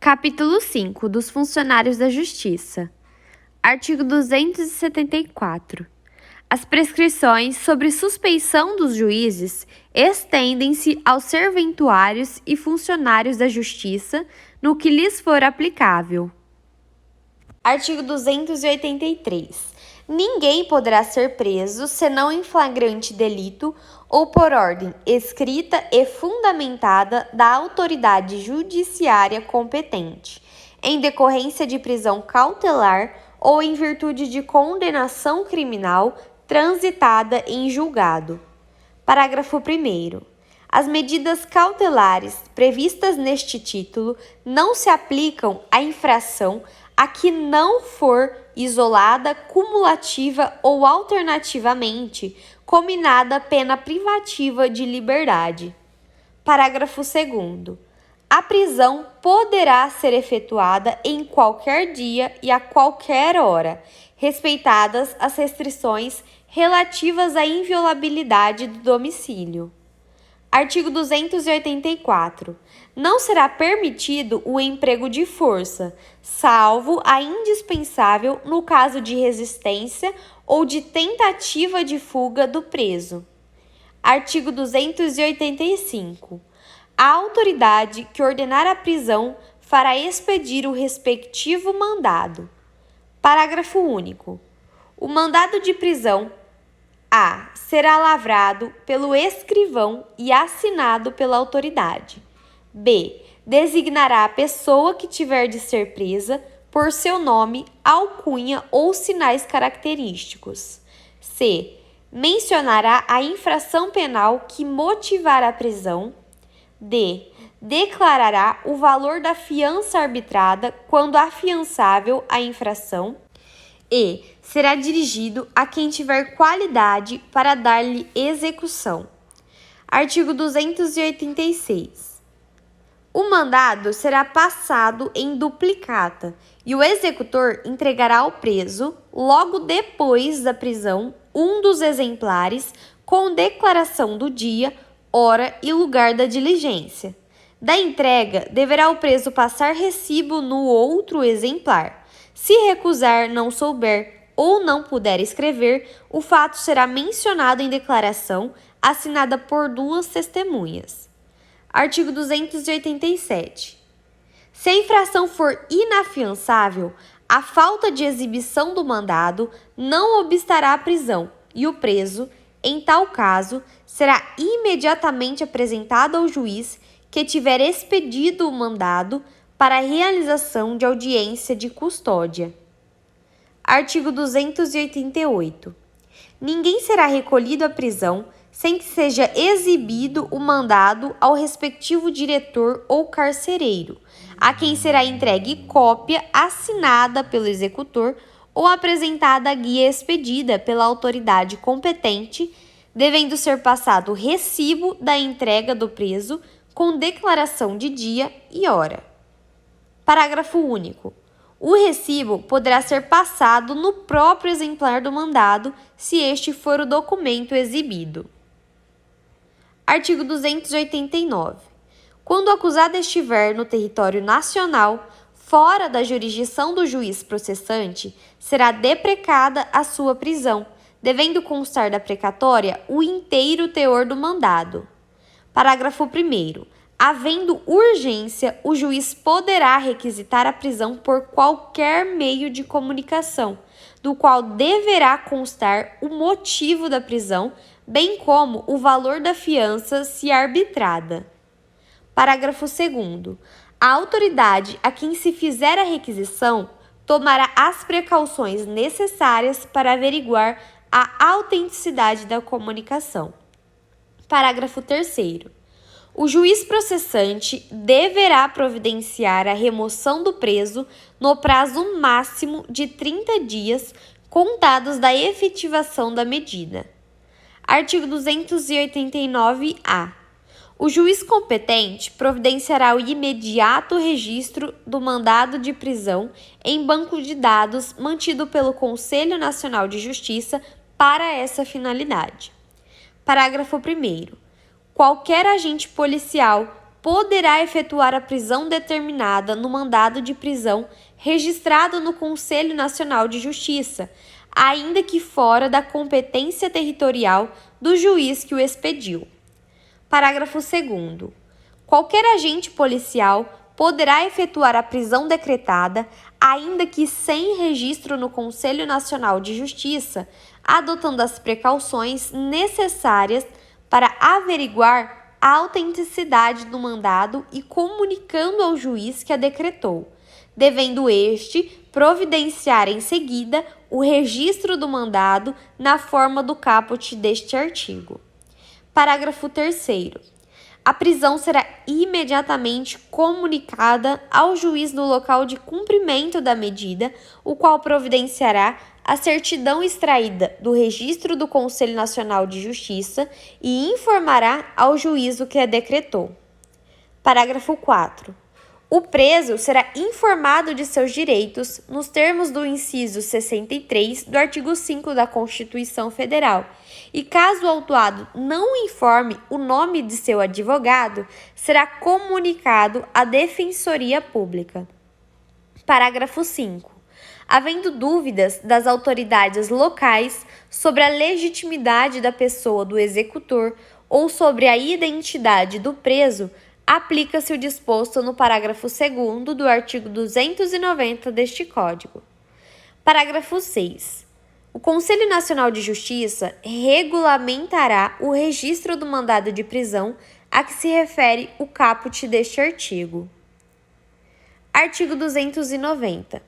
Capítulo 5 dos funcionários da Justiça. Artigo 274. As prescrições sobre suspeição dos juízes estendem-se aos serventuários e funcionários da Justiça no que lhes for aplicável. Artigo 283. Ninguém poderá ser preso senão em flagrante delito ou por ordem escrita e fundamentada da autoridade judiciária competente, em decorrência de prisão cautelar ou em virtude de condenação criminal transitada em julgado. Parágrafo 1º. As medidas cautelares previstas neste título não se aplicam à infração a que não for isolada, cumulativa ou alternativamente cominada pena privativa de liberdade. Parágrafo 2º. A prisão poderá ser efetuada em qualquer dia e a qualquer hora, respeitadas as restrições relativas à inviolabilidade do domicílio. Artigo 284. Não será permitido o emprego de força, salvo a indispensável no caso de resistência ou de tentativa de fuga do preso. Artigo 285. A autoridade que ordenar a prisão fará expedir o respectivo mandado. Parágrafo único. O mandado de prisão A. Será lavrado pelo escrivão e assinado pela autoridade. B. Designará a pessoa que tiver de ser presa por seu nome, alcunha ou sinais característicos. C. Mencionará a infração penal que motivar a prisão. D. Declarará o valor da fiança arbitrada quando afiançável a infração. E. Será dirigido a quem tiver qualidade para dar-lhe execução. Artigo 286. O mandado será passado em duplicata e o executor entregará ao preso, logo depois da prisão, um dos exemplares com declaração do dia, hora e lugar da diligência. Da entrega, deverá o preso passar recibo no outro exemplar. Se recusar, não souber ou não puder escrever, o fato será mencionado em declaração assinada por duas testemunhas. Artigo 287. Se a infração for inafiançável, a falta de exibição do mandado não obstará a prisão e o preso, em tal caso, será imediatamente apresentado ao juiz que tiver expedido o mandado para a realização de audiência de custódia. Artigo 288. Ninguém será recolhido à prisão sem que seja exibido o mandado ao respectivo diretor ou carcereiro, a quem será entregue cópia assinada pelo executor ou apresentada a guia expedida pela autoridade competente, devendo ser passado recibo da entrega do preso com declaração de dia e hora. Parágrafo único. O recibo poderá ser passado no próprio exemplar do mandado, se este for o documento exibido. Artigo 289. Quando o acusado estiver no território nacional, fora da jurisdição do juiz processante, será deprecada a sua prisão, devendo constar da precatória o inteiro teor do mandado. Parágrafo 1º. Havendo urgência, o juiz poderá requisitar a prisão por qualquer meio de comunicação, do qual deverá constar o motivo da prisão, bem como o valor da fiança se arbitrada. Parágrafo 2º. A autoridade a quem se fizer a requisição tomará as precauções necessárias para averiguar a autenticidade da comunicação. Parágrafo 3º. O juiz processante deverá providenciar a remoção do preso no prazo máximo de 30 dias contados da efetivação da medida. Artigo 289-A. O juiz competente providenciará o imediato registro do mandado de prisão em banco de dados mantido pelo Conselho Nacional de Justiça para essa finalidade. Parágrafo 1º. Qualquer agente policial poderá efetuar a prisão determinada no mandado de prisão registrado no Conselho Nacional de Justiça, ainda que fora da competência territorial do juiz que o expediu. Parágrafo 2º. Qualquer agente policial poderá efetuar a prisão decretada, ainda que sem registro no Conselho Nacional de Justiça, adotando as precauções necessárias para averiguar a autenticidade do mandado e comunicando ao juiz que a decretou, devendo este providenciar em seguida o registro do mandado na forma do caput deste artigo. Parágrafo 3º. A prisão será imediatamente comunicada ao juiz no local de cumprimento da medida, o qual providenciará a certidão extraída do registro do Conselho Nacional de Justiça e informará ao juiz o que a decretou. Parágrafo 4º. O preso será informado de seus direitos nos termos do inciso 63 do artigo 5 da Constituição Federal, e caso o autuado não informe o nome de seu advogado, será comunicado à Defensoria Pública. Parágrafo 5. Havendo dúvidas das autoridades locais sobre a legitimidade da pessoa do executor ou sobre a identidade do preso, aplica-se o disposto no parágrafo 2º do artigo 290 deste Código. Parágrafo 6. O Conselho Nacional de Justiça regulamentará o registro do mandado de prisão a que se refere o caput deste artigo. Artigo 290.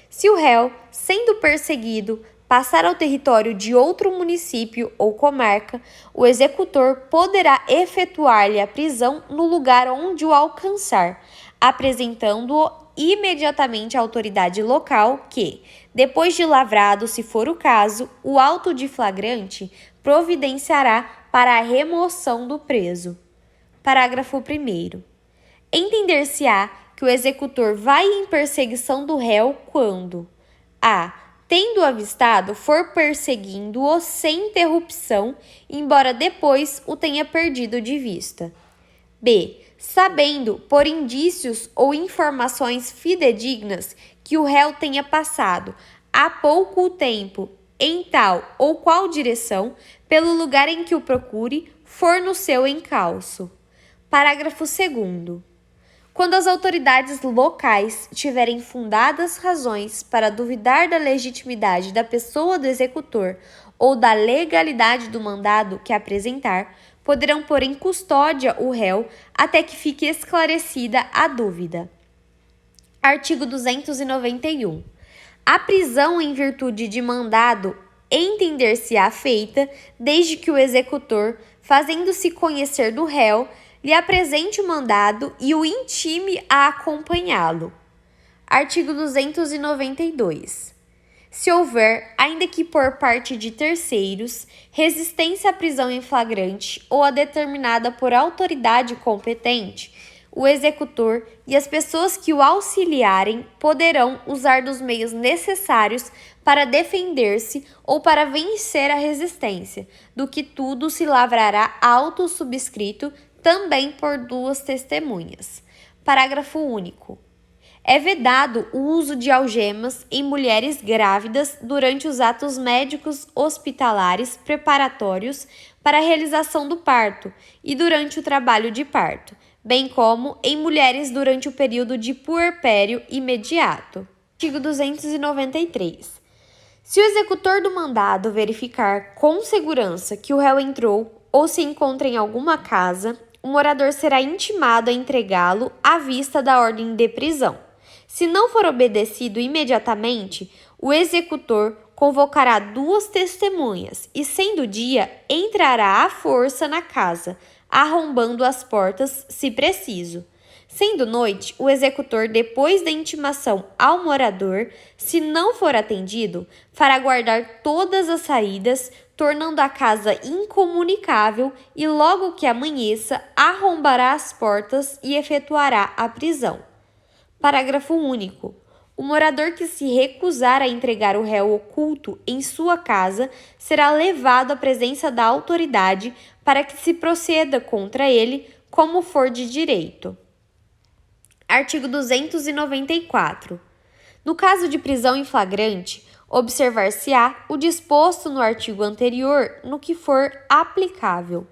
Se o réu, sendo perseguido, passar ao território de outro município ou comarca, o executor poderá efetuar-lhe a prisão no lugar onde o alcançar, apresentando-o imediatamente à autoridade local que, depois de lavrado, se for o caso, o auto de flagrante providenciará para a remoção do preso. Parágrafo 1º. Entender-se-á que o executor vai em perseguição do réu quando a. Tendo avistado, for perseguindo-o sem interrupção, embora depois o tenha perdido de vista. B. Sabendo, por indícios ou informações fidedignas, que o réu tenha passado há pouco tempo em tal ou qual direção, pelo lugar em que o procure, for no seu encalço. Parágrafo 2º. Quando as autoridades locais tiverem fundadas razões para duvidar da legitimidade da pessoa do executor ou da legalidade do mandado que apresentar, poderão pôr em custódia o réu até que fique esclarecida a dúvida. Artigo 291. A prisão em virtude de mandado entender-se-á feita desde que o executor, fazendo-se conhecer do réu, lhe apresente o mandado e o intime a acompanhá-lo. Artigo 292. Se houver, ainda que por parte de terceiros, resistência à prisão em flagrante ou a determinada por autoridade competente, o executor e as pessoas que o auxiliarem poderão usar dos meios necessários para defender-se ou para vencer a resistência, do que tudo se lavrará auto subscrito também por duas testemunhas. Parágrafo único. É vedado o uso de algemas em mulheres grávidas durante os atos médicos hospitalares preparatórios para a realização do parto e durante o trabalho de parto, bem como em mulheres durante o período de puerpério imediato. Artigo 293. Se o executor do mandado verificar com segurança que o réu entrou ou se encontra em alguma casa, o morador será intimado a entregá-lo à vista da ordem de prisão. Se não for obedecido imediatamente, o executor convocará duas testemunhas e, sendo dia, entrará à força na casa, arrombando as portas, se preciso. Sendo noite, o executor, depois da intimação ao morador, se não for atendido, fará guardar todas as saídas, tornando a casa incomunicável e, logo que amanheça, arrombará as portas e efetuará a prisão. Parágrafo único. O morador que se recusar a entregar o réu oculto em sua casa será levado à presença da autoridade para que se proceda contra ele como for de direito. Artigo 294. No caso de prisão em flagrante, observar-se-á o disposto no artigo anterior no que for aplicável.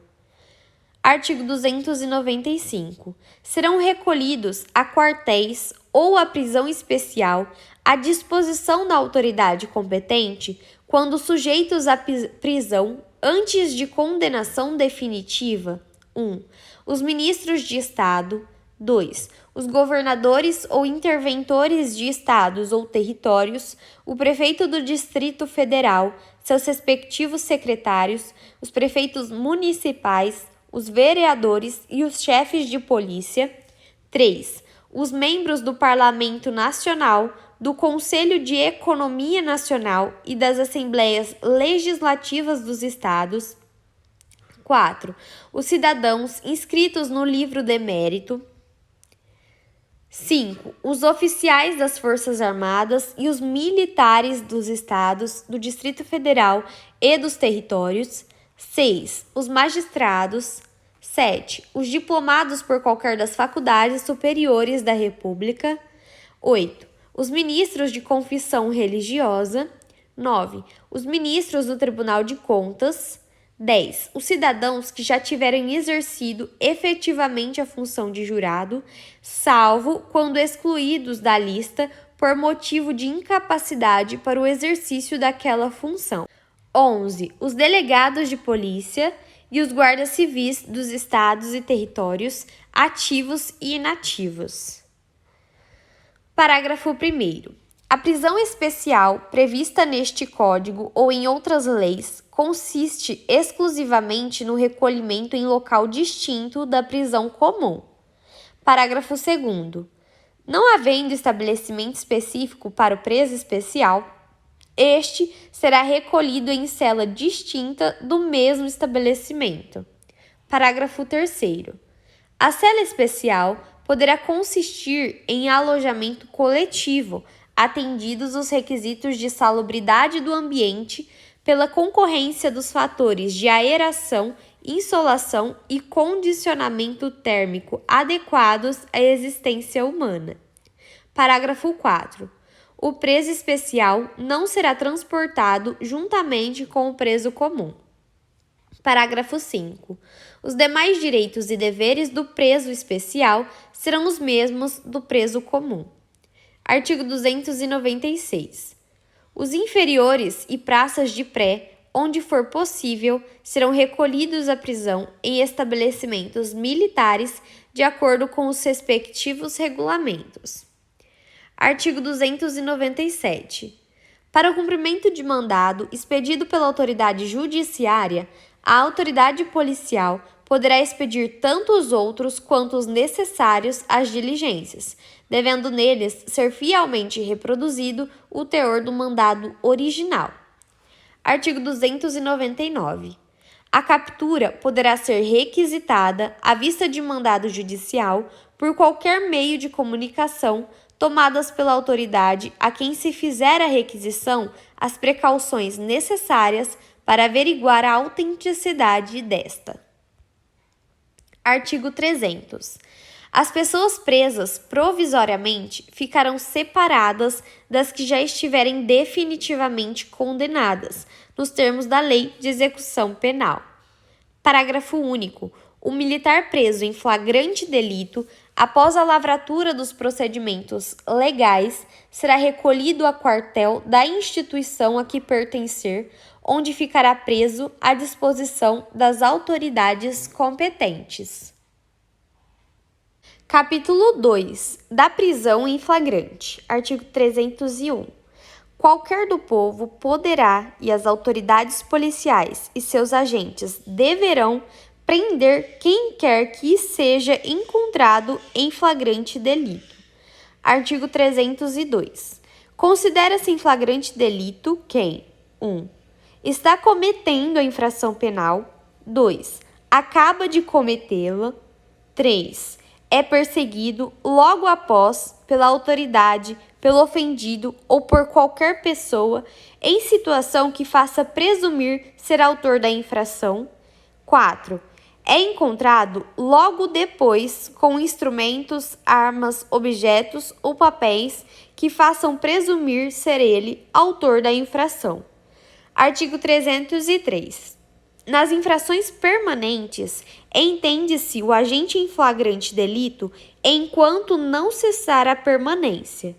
Artigo 295. Serão recolhidos a quartéis ou a prisão especial à disposição da autoridade competente quando sujeitos à prisão antes de condenação definitiva: 1. Os ministros de Estado. 2. Os governadores ou interventores de estados ou territórios, o prefeito do Distrito Federal, seus respectivos secretários, os prefeitos municipais, os vereadores e os chefes de polícia. 3. Os membros do Parlamento Nacional, do Conselho de Economia Nacional e das Assembleias Legislativas dos Estados. 4. Os cidadãos inscritos no livro de mérito. 5. Os oficiais das Forças Armadas e os militares dos estados, do Distrito Federal e dos territórios. 6. Os magistrados. 7. Os diplomados por qualquer das faculdades superiores da República. 8. Os ministros de confissão religiosa. 9. Os ministros do Tribunal de Contas. 10. Os cidadãos que já tiverem exercido efetivamente a função de jurado, salvo quando excluídos da lista por motivo de incapacidade para o exercício daquela função. 11. Os delegados de polícia e os guardas civis dos estados e territórios, ativos e inativos. Parágrafo 1º. A prisão especial prevista neste Código ou em outras leis consiste exclusivamente no recolhimento em local distinto da prisão comum. Parágrafo 2º. Não havendo estabelecimento específico para o preso especial, este será recolhido em cela distinta do mesmo estabelecimento. Parágrafo 3º. A cela especial poderá consistir em alojamento coletivo, atendidos os requisitos de salubridade do ambiente pela concorrência dos fatores de aeração, insolação e condicionamento térmico adequados à existência humana. Parágrafo 4. O preso especial não será transportado juntamente com o preso comum. Parágrafo 5. Os demais direitos e deveres do preso especial serão os mesmos do preso comum. Artigo 296. Os inferiores e praças de pré, onde for possível, serão recolhidos à prisão em estabelecimentos militares de acordo com os respectivos regulamentos. Artigo 297. Para o cumprimento de mandado expedido pela autoridade judiciária, a autoridade policial poderá expedir tanto os outros quanto os necessários às diligências, devendo neles ser fielmente reproduzido o teor do mandado original. Artigo 299. A captura poderá ser requisitada à vista de mandado judicial por qualquer meio de comunicação tomadas pela autoridade a quem se fizer a requisição as precauções necessárias para averiguar a autenticidade desta. Artigo 300. As pessoas presas provisoriamente ficarão separadas das que já estiverem definitivamente condenadas, nos termos da Lei de Execução Penal. Parágrafo único. O militar preso em flagrante delito, após a lavratura dos procedimentos legais, será recolhido a quartel da instituição a que pertencer, onde ficará preso à disposição das autoridades competentes. Capítulo 2. Da prisão em flagrante. Artigo 301. Qualquer do povo poderá, e as autoridades policiais e seus agentes deverão, prender quem quer que seja encontrado em flagrante delito. Artigo 302. Considera-se em flagrante delito quem: 1. Está cometendo a infração penal. 2. Acaba de cometê-la. 3. É perseguido logo após pela autoridade, pelo ofendido ou por qualquer pessoa em situação que faça presumir ser autor da infração. 4. é encontrado logo depois com instrumentos, armas, objetos ou papéis que façam presumir ser ele autor da infração. Artigo 303. Nas infrações permanentes, entende-se o agente em flagrante delito enquanto não cessar a permanência.